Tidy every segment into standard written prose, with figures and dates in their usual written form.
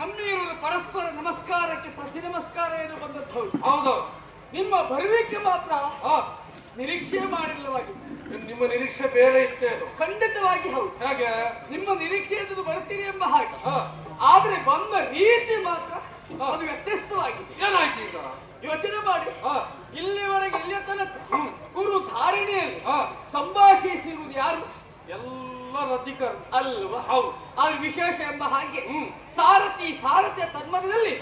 ನಮ್ಮಿರುವುದು ಪರಸ್ಪರ ನಮಸ್ಕಾರಕ್ಕೆ ಪ್ರತಿ ನಮಸ್ಕಾರ ಏನು ಬಂದದ್ದು ಹೌದು. ನಿಮ್ಮ ಬರುವಿಕೆ ಮಾತ್ರ ನಿರೀಕ್ಷೆ ಮಾಡಿಲ್ಲವಾಗಿತ್ತು. ನಿಮ್ಮ ನಿರೀಕ್ಷೆ ಬೇರೆ ಇತ್ತೇನು? ಖಂಡಿತವಾಗಿ ಹೌದು. ಹಾಗೆ ನಿಮ್ಮ ನಿರೀಕ್ಷೆ ಇದ್ದದ್ದು ಬರ್ತೀರಿ ಎಂಬ ಹಾಗೆ, ಆದ್ರೆ ಬಂದ ರೀತಿ ಮಾತ್ರ ಅದು ವ್ಯತ್ಯಸ್ತವಾಗಿದೆ. ಏನಾಯ್ತು ಈಗ ಯೋಚನೆ ಮಾಡಿ. ಇಲ್ಲಿವರೆಗೆ ಇಲ್ಲಿಯ ತನಕ ಕುರು ಧಾರಣೆಯಲ್ಲಿ ಸಂಭಾಷಿಸಿರುವುದು ಯಾರು? ಎಲ್ಲ ರದ್ದಿಕರು ಅಲ್ವಾ? ಹೌದು. ಅದು ವಿಶೇಷ ಎಂಬ ಹಾಗೆ ಸಾರಥಿಯ ತನ್ಮದಲ್ಲಿ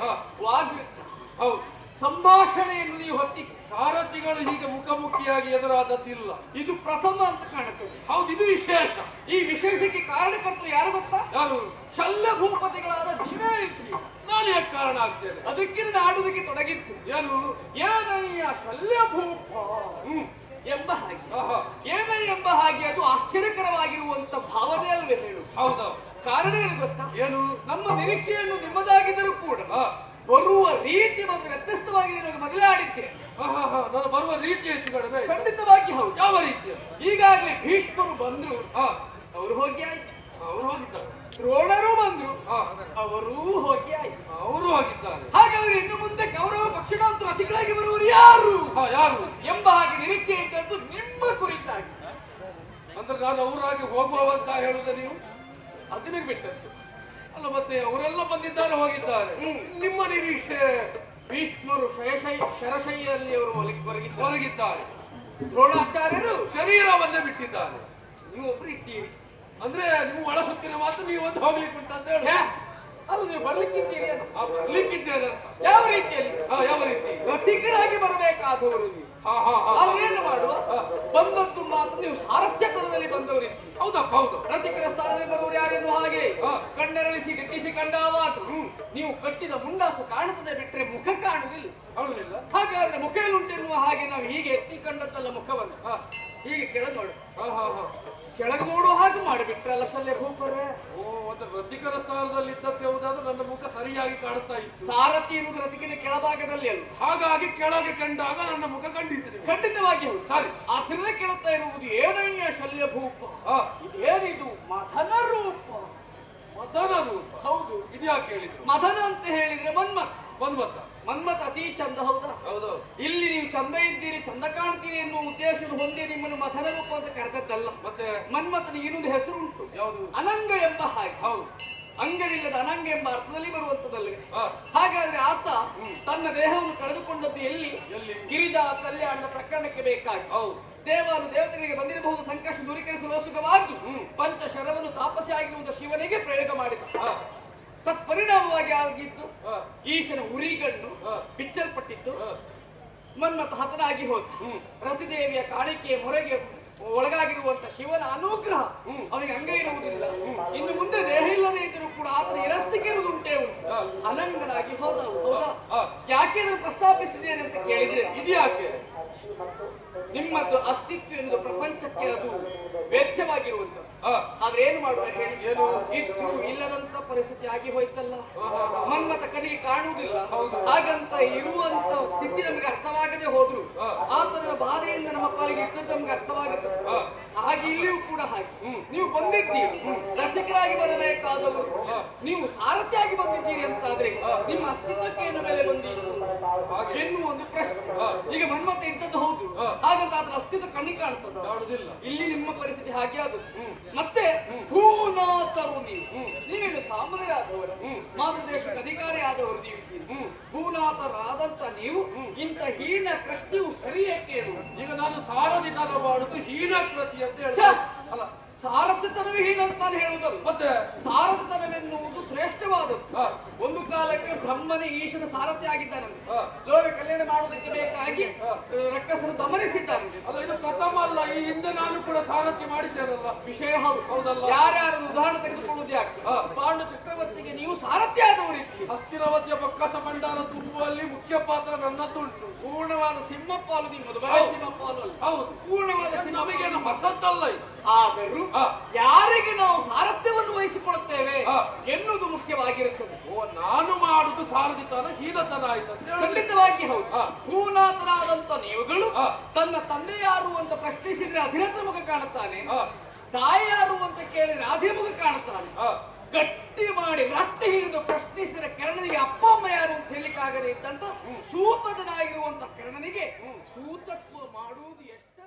ವಾಗ್ಯುದ್ಧ. ಹೌದು. ಸಂಭಾಷಣೆ ಎನ್ನುವುದು ಈ ಹೊತ್ತಿಗೆ ಸಾರಥಿಗಳು ಹೀಗೆ ಮುಖಾಮುಖಿಯಾಗಿ ಎದುರಾದದ್ದಿಲ್ಲ. ಇದು ಪ್ರಥಮ ಅಂತ ಕಾಣುತ್ತದೆ. ಹೌದು, ಇದು ವಿಶೇಷ. ಈ ವಿಶೇಷಕ್ಕೆ ಕಾರಣಕರ್ತರು ಯಾರು ಗೊತ್ತಾ? ಯಾರು? ಶಲ್ಯ ಭೂಪತಿಗಳಾದ ನೀವೇ ಇರ್ತೀವಿ. ನಾನು ಯಾಕೆ ಕಾರಣ ಆಗ್ತೇನೆ? ಅದಕ್ಕೆ ಆಡುವುದಕ್ಕೆ ತೊಡಗಿತ್ತು. ಏನು? ಏನಯ್ಯ ಶಲ್ಯ ಭೂಪ ಎಂಬ ಹಾಗೆ, ಏನ ಎಂಬ ಹಾಗೆ ಅದು ಆಶ್ಚರ್ಯಕರವಾಗಿರುವಂತ ಭಾವನೆ ಅಲ್ವೇ ಹೇಳು? ಹೌದು. ಕಾರಣ ಏನು ಗೊತ್ತಾ? ಏನು? ನಮ್ಮ ನಿರೀಕ್ಷೆಯನ್ನು ನಿಮ್ಮದಾಗಿದ್ದರೂ ಕೂಡ ಬರುವ ರೀತಿ ಮಾತ್ರ ವ್ಯತ್ಯಸ್ತವಾಗಿದೆ. ಮೊದಲೇ ಆಡಿದ್ದೇನೆ. ನಾನು ಬರುವ ರೀತಿ ಹೆಚ್ಚು ಕಡಿಮೆ. ಖಂಡಿತವಾಗಿ ಹೌದು. ಯಾವ ರೀತಿಯ? ಈಗಾಗಲೇ ಭೀಷ್ಮರು ಬಂದ್ರು, ಅವರು ಹೋಗಿ ಆಯ್ತು. ಅವರು ಹೋಗಿದ್ದಾರೆ. ದ್ರೋಣರು ಬಂದ್ರು, ಅವರೂ ಹೋಗಿ ಆಯ್ತು. ಅವರು ಹೋಗಿದ್ದಾರೆ. ಹಾಗಾದ್ರೆ ಇನ್ನು ಮುಂದೆ ಕೌರವ ಪಕ್ಷಾಂತರ ಅತಿಗಳಾಗಿ ಬರುವರು ಯಾರು ಯಾರು ಎಂಬ ಹಾಗೆ ನಿರೀಕ್ಷೆ ಇದ್ದದ್ದು ನಿಮ್ಮ ಕುರಿತಾಗಿ. ಅಂದ್ರೆ ನಾನು ಅವರಾಗಿ ಹೋಗುವವಂತ ಹೇಳುದ ನೀವು? ಅದನ್ನ ಬಿಟ್ಟದ್ದು ಅಲ್ಲ, ಮತ್ತೆ ಅವರೆಲ್ಲ ಬಂದಿದ್ದಾರೆ, ಹೋಗಿದ್ದಾರೆ. ನಿಮ್ಮ ನಿರೀಕ್ಷೆ? ಭೀಷ್ಮರು ಶರಶೈಯಲ್ಲಿ ಅವರು ಹೊರಗಿದ್ದಾರೆ. ದ್ರೋಣಾಚಾರ್ಯರು ಶರೀರವನ್ನೇ ಬಿಟ್ಟಿದ್ದಾರೆ. ನೀವು ಒಬ್ರು ಇದ್ದೀರಿ. ಅಂದ್ರೆ ನೀವು ಒಳ ಸುತ್ತಿನ ಮಾತ್ರ ನೀವು ಒಂದು ಹೋಗ್ಲಿಕ್ಕೆ ಅಂತ ಹೇಳಿ. ಅದು ನೀವು ಬರ್ಲಿಕ್ಕಿದ್ದೀರಿ. ಬರ್ಲಿಕ್ಕಿದ್ದೇನೆ ಅಂತ ಯಾವ ರೀತಿಯಲ್ಲಿ ಯಾವ ರೀತಿ ರಥಿಕರಾಗಿ ಬರಬೇಕಾದವರು ನೀವು. ಅಲ್ಲೇನು ಮಾಡುವ ಬಂದದ್ದು ಮಾತ್ರ ನೀವು ಸಾರಥ್ಯತನದಲ್ಲಿ ಬಂದವರಿದ್ದೀರಿ. ಹೌದಪ್ಪ ಹೌದು. ರಥಿಕರ ಸ್ಥಾನದಲ್ಲಿ ಬರುವವರು ಯಾರೆನ್ನು ಹಾಗೆ ಕಣ್ಣರಳಿಸಿ ಗಟ್ಟಿಸಿ ಕಂಡಾವಾಗ ನೀವು ಕಟ್ಟಿದ ಮುಂಡಾಸು ಕಾಣುತ್ತದೆ ಬಿಟ್ರೆ ಮುಖ ಕಾಣುವುದಿಲ್ಲ. ಹಾಗಾದ್ರೆ ಮುಖ ಉಂಟೆನ್ನುವ ಹಾಗೆ ನಾವು ಹೀಗೆ ಎತ್ತಿ ಕಂಡದ್ದಲ್ಲ ಮುಖವನ್ನು ಹೀಗೆ ಕೆಳಗೆ ನೋಡು ಕೆಳಗೆ ನೋಡುವ ಹಾಗೆ ಮಾಡಿಬಿಟ್ರಲ್ಲ ಶಲ್ಯ ಭೂಪರೇ. ಓ ಒಂದು ರಥಿಕರ ಸ್ಥಾನದಲ್ಲಿ ಇದ್ದದ್ದು ಯಾವುದಾದ್ರೂ ನನ್ನ ಮುಖ ಸರಿಯಾಗಿ ಕಾಣುತ್ತಾ ಇತ್ತು. ಸಾರಥಿ ಇರುವುದು ರಥಿಕಿನ ಕೆಳಭಾಗದಲ್ಲಿ ಅಲ್ಲ, ಹಾಗಾಗಿ ಕೆಳಗೆ ಕಂಡಾಗ ನನ್ನ ಮುಖ ಕಂಡಿತ್ತು. ಖಂಡಿತವಾಗಿ ಹೌದು. ಸರಿ, ಆ ತಿರುಗ ಕೇಳುತ್ತಾ ಇರುವುದು ಏನಣ್ಯ ಶಲ್ಯ ಭೂಪ, ಇದೇನಿದು ಮಥನ ರೂಪ. ಮದನ ರೂಪ? ಹೌದು. ಇದ್ಯಾಕೆ ಹೇಳಿದ್ರು? ಮಥನ ಅಂತ ಹೇಳಿದ್ರೆ ಮನ್ಮಥ. ಮನ್ಮಥ ಮನ್ಮಥ ಅತಿ ಚಂದ, ಹೌದಾ? ಹೌದು. ಇಲ್ಲಿ ನೀವು ಚಂದ ಇದ್ದೀರಿ, ಚಂದ ಕಾಣ್ತೀರಿ ಎನ್ನುವ ಉದ್ದೇಶವನ್ನು ಹೊಂದಿ ನಿಮ್ಮನ್ನು ಮಥನ ರೂಪ ಅಂತ ಕರೆದದ್ದಲ್ಲ. ಮತ್ತೆ ಮನ್ಮಥನಿಗೆ ಇನ್ನೊಂದು ಹೆಸರು ಉಂಟು, ಯಾವುದು? ಅನಂಗ ಎಂಬ ಹಾಗೆ. ಹೌದು. ಅಂಗವಿಲ್ಲದ ಅನಂಗ ಎಂಬ ಅರ್ಥದಲ್ಲಿ ಬರುವಂತದಲ್ಲವೇ? ಹಾಗಾದ್ರೆ ಆತ ತನ್ನ ದೇಹವನ್ನು ಕಳೆದುಕೊಂಡದ್ದು ಎಲ್ಲಿ? ಗಿರಿಜಾ ಕಲ್ಯಾಣದ ಪ್ರಕರಣಕ್ಕೆ ಬೇಕಾಗಿ. ದೇವಾನು ದೇವತೆಗಳಿಗೆ ಬಂದಿರಬಹುದು ಸಂಕಷ್ಟ ದೂರೀಕರಿಸುವ ಸುಖವಾಗಿ ಪಂಚಶರವನ್ನು ತಾಪಸಿ ಆಗಿರುವಂತ ಶಿವನಿಗೆ ಪ್ರಯೋಗ ಮಾಡಿದ. ತತ್ಪರಿಣಾಮವಾಗಿ ಆಗಿದ್ದು ಈಶನ ಉರಿಗಣ್ಣು ಬಿಚ್ಚಲ್ಪಟ್ಟಿತ್ತು. ಮನ್ಮಥ ಹತನಾಗಿ ಹೋದ. ರತಿದೇವಿಯ ಕಾಣಿಕೆಯ ಮೊರೆಗೆ ಒಳಗಾಗಿರುವಂತ ಶಿವನ ಅನುಗ್ರಹ ಅವನಿಗೆ ಅಂಗ ಇರುವುದಿಲ್ಲ. ಇನ್ನು ಮುಂದೆ ದೇಹ ಇಲ್ಲದೆ ಇದ್ದರೂ ಕೂಡ ಆತನ ಇರಸ್ತಿಕೆ ಇರುವುದುಂಟೇ ಉಂಟು. ಅನಂಗನಾಗಿ ಹೋದ. ಹೌದಾ? ಯಾಕೆ ಅದನ್ನು ಪ್ರಸ್ತಾಪಿಸಿದ್ದೇನೆ ಅಂತ ಕೇಳಿದ್ರೆ, ಇದ್ಯಾಕೆ ನಿಮ್ಮದ್ದು ಅಸ್ತಿತ್ವ ಎನ್ನುವುದು ಪ್ರಪಂಚಕ್ಕೆ ಅದು ವೇದ್ಯವಾಗಿರುವಂತದ್ದು. ಆದ್ರೆ ಏನು ಮಾಡುವ ಹೇಳಿ? ಇದ್ರು ಇಲ್ಲದಂತ ಪರಿಸ್ಥಿತಿ ಆಗಿ ಹೋಯ್ತಲ್ಲ. ಮನ್ಮಥ ಕಣ್ಣಿಗೆ ಕಾಣುವುದಿಲ್ಲ. ಹಾಗಂತ ಇರುವಂತ ಸ್ಥಿತಿ ನಮಗೆ ಅರ್ಥವಾಗದೆ ಹೋದ್ರು ಆತನ ಬಾಧೆಯಿಂದ ನಮ್ಮ ಪಾಲಿಗೆ ಇದ್ದದ್ದು ನಮ್ಗೆ ಅರ್ಥವಾಗುತ್ತೆ. ಹಾಗೆ ಇಲ್ಲಿಯೂ ಕೂಡ ಹಾಗೆ ನೀವು ಬಂದಿದ್ದೀರಿ ರಥಿಕರಾಗಿ ಬರಬೇಕಾದವರು, ನೀವು ಸಾರಥಿಯಾಗಿ ಬಂದಿದ್ದೀರಿ ಅಂತಾದ್ರೆ ನಿಮ್ಮ ಅಸ್ತಿತ್ವಕ್ಕೆ ಏನು ಬೆಲೆ ಬಂದಿತ್ತು ಎನ್ನುವ ಒಂದು ಪ್ರಶ್ನೆ. ಈಗ ಮನ್ಮಥ ಇದ್ದದ್ದು ಹೌದು, ಹಾಗಂತ ಅದರ ಅಸ್ತಿತ್ವ ಕಣ್ಣಿಗೆ ಕಾಣ್ತದ? ಇಲ್ಲಿ ನಿಮ್ಮ ಪರಿಸ್ಥಿತಿ ಹಾಗೆ ಆಗುತ್ತೆ. ಮತ್ತೆ ಭೂನಾಥರು ನೀವೇನು ಸಾಮಾನ್ಯರಾದವರು, ಮಾತೃದೇಶಕ್ಕೆ ಅಧಿಕಾರಿ ಆದವರು ನೀವಿದ್ದೀರಿ. ಭೂನಾಥರಾದಂತ ನೀವು ಇಂಥ ಹೀನ ಕೃತ್ಯವು ಸರಿಯೇ ಕೇಳು. ಈಗ ನಾನು ಸಾರಥಿತನ ಮಾಡುದು ಹೀನ ಕೃತಿ ಅಂತ ಹೇಳಿ ಅಲ್ಲ, ಸಾರಥ್ಯತನವೇ ಹೀನ ಅಂತ ನಾನು ಹೇಳುವುದಲ್ಲ. ಮತ್ತೆ ಸಾರಥ್ಯತನವೆನ್ನುವುದು ಶ್ರೇಷ್ಠವಾದದ್ದು. ಒಂದು ಕಾಲಕ್ಕೆ ಬ್ರಹ್ಮನೇ ಈಶನ ಸಾರಥಿ ಆಗಿದ್ದಾನಂತೆ. ಲೋಕ ಕಲ್ಯಾಣ ಮಾಡುವುದಕ್ಕೆ ಬೇಕಾಗಿ ರಕ್ಕಸರು ದಮನಿಸಿದ್ದಾರಂತೆ. ಅಲ್ಲ, ಇದು ಪ್ರಥಮ ಅಲ್ಲ, ಈ ಹಿಂದೆ ನಾನು ಕೂಡ ಸಾರಥಿ ಮಾಡಿದ್ದೇನಲ್ಲ. ವಿಷಯ ಹೌದಲ್ಲ. ಯಾರ್ಯಾರನ್ನು ಉದಾಹರಣೆ ತೆಗೆದುಕೊಳ್ಳುವುದು ಯಾಕೆ? ಪಾಂಡು ಚಕ್ರವರ್ತಿಗೆ ನೀವು ಸಾರಥಿ ಆದವರಿದ್ದೀರಿ. ಹಸ್ತಿನವತಿಯ ಬೊಕ್ಕಸ ಭಂಡಾರ ತುಂಬುವಲ್ಲಿ ಮುಖ್ಯ ಪಾತ್ರ ನನ್ನದುಂಟು. ಪೂರ್ಣವಾದ ಸಿಂಹಪಾಲು ನಿಮ್ಮದು, ಬರೀ ಸಿಂಹಪಾಲು ಅಲ್ಲ. ಹೌದು, ಪೂರ್ಣವಾದ ಸಿಂಹವೇನು ಹೊಸದಲ್ಲ ಇದು. ಆದರೂ ಯಾರಿಗೆ ನಾವು ಸಾರಥ್ಯವನ್ನು ವಹಿಸಿಕೊಳ್ಳುತ್ತೇವೆ ಎನ್ನುವುದು ಮುಖ್ಯವಾಗಿರುತ್ತದೆ. ನಾನು ಮಾಡುದು ಸಾರಥಿತನ ಹೀನತನ ಆಯ್ತಂತೆ. ಖಂಡಿತವಾಗಿ ಹೌದು. ಭೂನಾಥರಾದಂತ ನೀವುಗಳು ತನ್ನ ತಂದೆ ಯಾರು ಅಂತ ಪ್ರಶ್ನಿಸಿದ್ರೆ ಅಧಿರಥ ಮುಖ ಕಾಣುತ್ತಾನೆ, ತಾಯಿ ಯಾರು ಅಂತ ಕೇಳಿದ್ರೆ ಅಧಿಮುಖ ಕಾಣುತ್ತಾನೆ. ಗಟ್ಟಿ ಮಾಡಿ ರಟ್ಟಿ ಹಿಡಿದು ಪ್ರಶ್ನಿಸಿದರೆ ಕರ್ಣನಿಗೆ ಅಪ್ಪ ಅಮ್ಮ ಯಾರು ಅಂತ ಹೇಳಿಕ್ಕಾಗದೆ ಇದ್ದಂತ ಸೂತನಾಗಿರುವಂತ ಕರ್ಣನಿಗೆ ಸೂತತ್ವ ಮಾಡುವುದು ಎಷ್ಟು